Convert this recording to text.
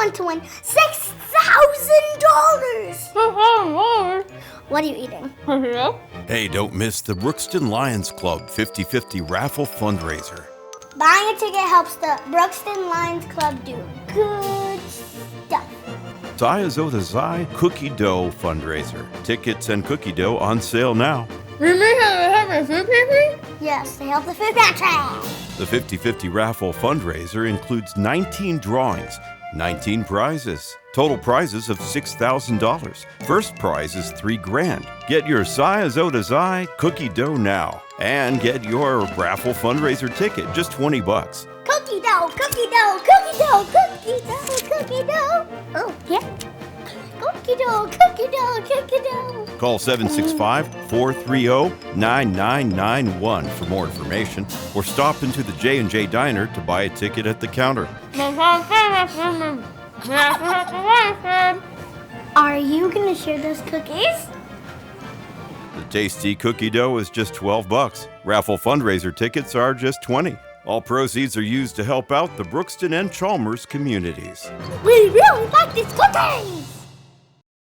want to win $6,000. What are you eating? Hey, don't miss the Brookston Lions Club 50/50 Raffle Fundraiser. Buying a ticket helps the Brookston Lions Club do good stuff. Psi Iota Cookie Dough Fundraiser. Tickets and cookie dough on sale now. We may have a food pantry? Yes, they help the food pantry. The 50/50 Raffle Fundraiser includes 19 drawings, 19 prizes. Total prizes of $6,000. First prize is $3,000. Get your Psi Iota cookie dough now. And get your Raffle Fundraiser ticket, just $20. Cookie dough, cookie dough, cookie dough, cookie dough, cookie dough. Oh, yeah. Cookie dough, cookie dough, cookie dough. Call 765-430-9991 for more information, or stop into the J&J Diner to buy a ticket at the counter. Are you going to share those cookies? The tasty cookie dough is just $12. Raffle Fundraiser tickets are just $20. All proceeds are used to help out the Brookston and Chalmers communities. We really like these cookies!